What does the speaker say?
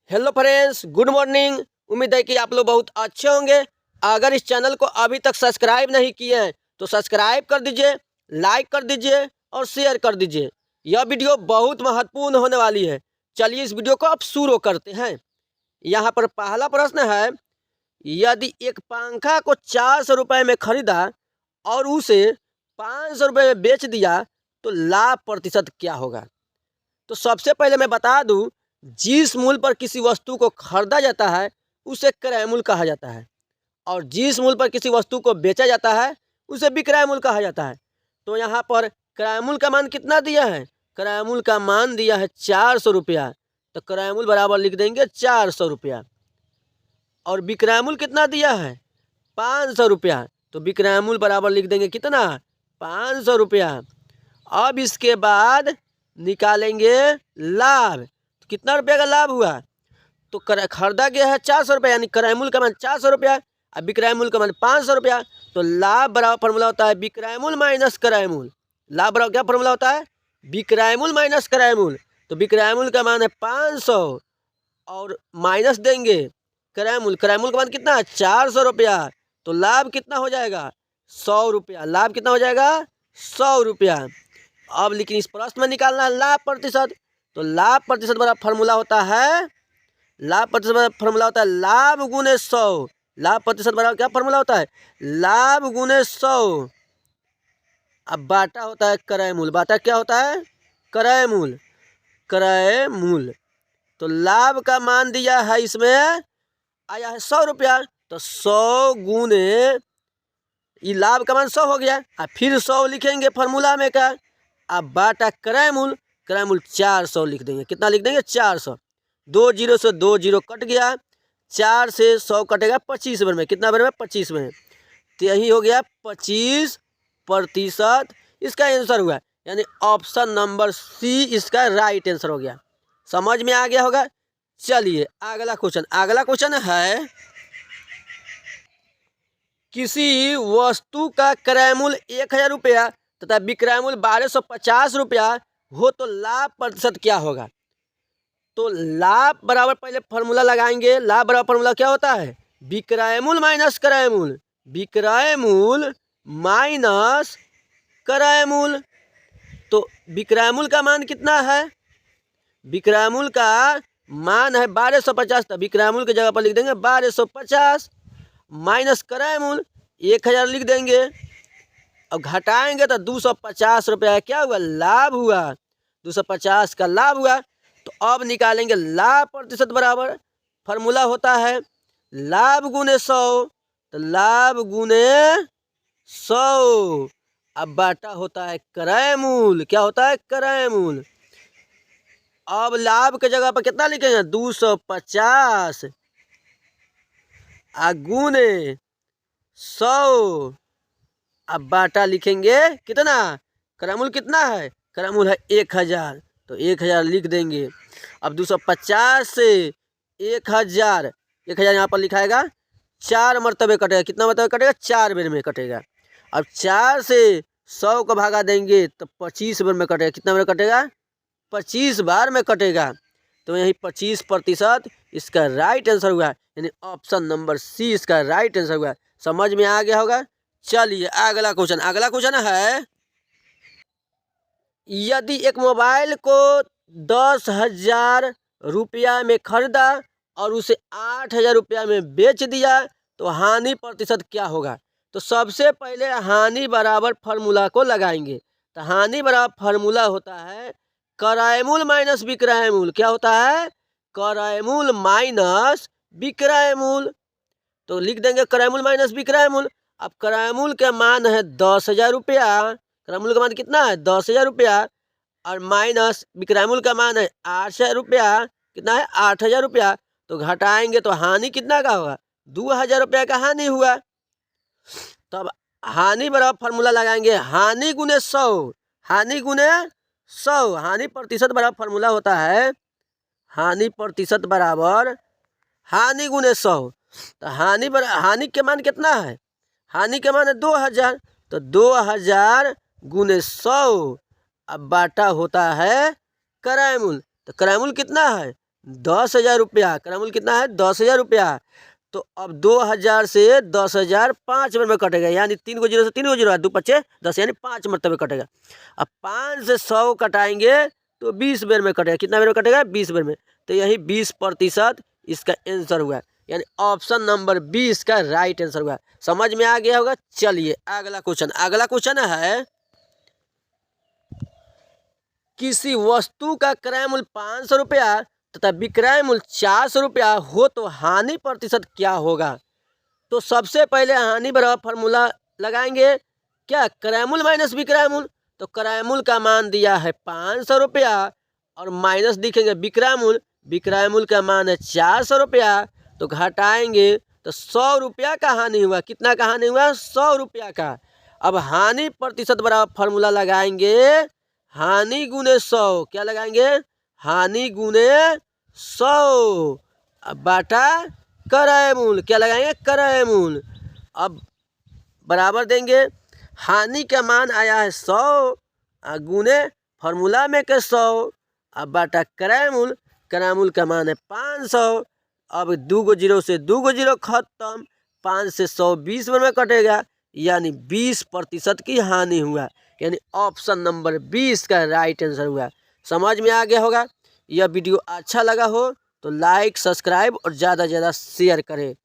Hello friends, good morning. उम्मीद है कि आप लोग बहुत अच्छे होंगे। अगर इस चैनल को अभी तक सब्सक्राइब नहीं किए हैं तो सब्सक्राइब कर दीजिए, लाइक कर दीजिए और शेयर कर दीजिए। यह वीडियो बहुत महत्वपूर्ण होने वाली है। चलिए इस वीडियो को अब शुरू करते हैं। यहाँ पर पहला प्रश्न है, यदि एक पंखा को 400 रुपये में खरीदा और उसे 500 रुपये में बेच दिया तो लाभ प्रतिशत क्या होगा। तो सबसे पहले मैं बता दूं, जिस मूल्य पर किसी वस्तु को खरीदा जाता है उसे क्रय मूल्य कहा जाता है और जिस मूल्य पर किसी वस्तु को बेचा जाता है उसे विक्रय मूल्य कहा जाता है। तो यहाँ पर क्रय मूल्य का मान कितना दिया है? क्रय मूल्य का मान दिया है 400 रुपया। तो क्रय मूल्य बराबर लिख देंगे 400 रुपया। और विक्रय मूल्य कितना दिया है? 500 रुपया। तो विक्रय मूल्य बराबर लिख देंगे कितना? 500 रुपया। अब इसके बाद निकालेंगे लाभ। तो कितना रुपया का लाभ हुआ? तो खरीदा गया है 400 रुपया, यानी क्रय मूल्य का मान 400 रुपया और विक्रय मूल्य का मान 500 रुपया। तो लाभ बराबर फॉर्मूला होता है विक्रय मूल्य माइनस क्रय मूल्य। लाभ बराबर क्या फॉर्मूला होता है? विक्रय मूल्य माइनस क्रय मूल्य। तो विक्रय मूल्य का मान है 500 और माइनस देंगे क्रय मूल्य। क्रय मूल्य का मान कितना है? 400 रुपया। तो लाभ कितना हो जाएगा? 100 रुपया। लाभ कितना हो जाएगा? 100 रुपया। अब लेकिन इस प्रश्न में निकालना है लाभ प्रतिशत। तो लाभ प्रतिशत बराबर फॉर्मूला होता है, लाभ प्रतिशत बराबर फॉर्मूला होता है लाभ गुने 100। लाभ प्रतिशत बराबर क्या फॉर्मूला होता है? लाभ गुने 100। अब बाटा होता है क्रय मूल्य। बाटा क्या होता है? क्रय मूल्य। क्रय मूल्य। तो लाभ का मान दिया है, इसमें आया है 100 रुपया। तो 100 गुने ये लाभ का मान 100 हो गया और फिर 100 लिखेंगे फॉर्मूला में का। अब बाटा क्रय मूल्य। क्रय मूल्य 400 लिख देंगे। कितना लिख देंगे? 400। 2 जीरो से 2 जीरो कट गया, 4 से 100 कटेगा 25 बार में। कितना बार में? 25 में। तो यही हो गया 25%। इसका आंसर हुआ, यानी ऑप्शन नंबर सी इसका राइट आंसर हो गया। समझ में आ गया होगा। चलिए अगला क्वेश्चन। अगला क्वेश्चन है, किसी वस्तु का क्रय मूल्य 1000 रुपया तथा विक्रय मूल्य 1250 रुपया हो तो लाभ प्रतिशत क्या होगा। तो लाभ बराबर पहले फॉर्मूला लगाएंगे। लाभ बराबर फॉर्मूला क्या होता है? विक्रय मूल्य माइनस क्रय मूल्य। विक्रय मूल्य माइनस क्रय मूल्य। तो विक्रय मूल्य का मान कितना है? विक्रय मूल्य का मान है 1250। तो विक्रय मूल्य की जगह पर लिख देंगे 1250 माइनस क्रय मूल्य 1000 लिख देंगे। अब घटाएंगे तो 250 रुपया क्या हुआ? लाभ हुआ। 250 का लाभ हुआ। तो अब निकालेंगे लाभ प्रतिशत बराबर फॉर्मूला होता है लाभ गुने 100। तो लाभ गुने 100। अब बाटा होता है क्रय मूल्य। क्या होता है? क्रय मूल्य। अब लाभ के जगह पर कितना लिखेंगे? 250 गुने 100। अब बाटा लिखेंगे कितना? क्रय मूल्य कितना है? क्रय मूल्य है 1000। तो 1000 लिख देंगे। अब 250 से 1000, 1000 यहाँ पर लिखाएगा 4 मरतबे कटेगा। कितना मरतबे कटेगा? 4 बेर में कटेगा। अब 4 से 100 को भागा देंगे तो 25 बार में कटेगा। कितना बार कटेगा? 25 बार में कटेगा। तो यही 25% इसका राइट आंसर हुआ, यानी ऑप्शन नंबर सी इसका राइट आंसर हुआ। समझ में आ गया होगा। चलिए अगला क्वेश्चन। अगला क्वेश्चन है, यदि एक मोबाइल को 10,000 रुपया में खरीदा और उसे 8,000 रुपया में बेच दिया तो हानि प्रतिशत क्या होगा। तो सबसे पहले हानि बराबर फार्मूला को लगाएंगे। तो हानि बराबर फार्मूला होता है क्रय मूल्य माइनस विक्रय मूल्य। क्या होता है? क्रय मूल्य माइनस विक्रय मूल्य। तो लिख देंगे क्रय मूल्य माइनस विक्रय मूल्य। अब क्रय मूल्य का मान है 10,000 रुपया। क्रय मूल्य का मान कितना है? 10,000 रुपया। और माइनस विक्रय मूल्य का मान है 8,000 रुपया। कितना है? 8,000 रुपया। तो घटाएंगे तो हानि कितना का होगा? 2,000 रुपया का हानि हुआ। तब हानि बराबर फार्मूला लगाएंगे हानि गुने 100। हानि गुने 100। हानि प्रतिशत बराबर फार्मूला होता है हानि प्रतिशत बराबर हानि गुने 100। तो हानि के मान कितना है? हानि के मान है 2,000। तो 2,000 गुने 100। अब बाटा होता है क्रय मूल्य। तो क्रय मूल्य कितना है? 10,000 रुपया। क्रयमूल्य कितना है? 10,000 रुपया। तो अब 2,000 से 10,000 5 बार में कटेगा, यानी 3 गो जीरो से 3 गो जीरो, 2 पच्चे 10, यानी 5 मरतबे कटेगा। अब 5 से 100 कटाएंगे तो 20 बेर में कटेगा। कितना बेर में कटेगा? 20 बेर में। तो यही 20% इसका आंसर हुआ, यानी ऑप्शन नंबर 20 का राइट आंसर हुआ। समझ में आ गया होगा। चलिए अगला क्वेश्चन है, किसी वस्तु का क्रय मूल्य 500 रुपया तथा विक्रय मूल्य 400 रुपया हो तो हानि प्रतिशत क्या होगा? तो सबसे पहले हानि बराबर फार्मूला लगाएंगे, क्या? क्रय मूल्य माइनस विक्रय मूल्य। तो क्रय मूल्य का मान दिया है 500 रुपया और माइनस दिखेंगे विक्रय मूल्य का मान है 400 रुपया। तो घटाएंगे तो 100 रुपया का हानि हुआ। कितना का हानि हुआ? 100 रुपया का। अब हानि प्रतिशत बराबर फार्मूला लगाएंगे, हानि गुने 100। क्या लगाएंगे? हानि गुने 100 बाटा क्रय मूल्य। क्या लगाएंगे? क्रय मूल्य। अब बराबर देंगे, हानि का मान आया है 100 गुने फार्मूला में के 100 अब बाटा क्रय मूल्य का मान है 500। अब 2 गो जीरो से 2 गो जीरो खत्म, 5 से 100 20 बार में कटेगा, यानी 20% की हानि हुआ, यानी ऑप्शन नंबर 20 का राइट आंसर हुआ। समझ में आ गया होगा। यह वीडियो अच्छा लगा हो तो लाइक, सब्सक्राइब और ज़्यादा से ज़्यादा शेयर करें।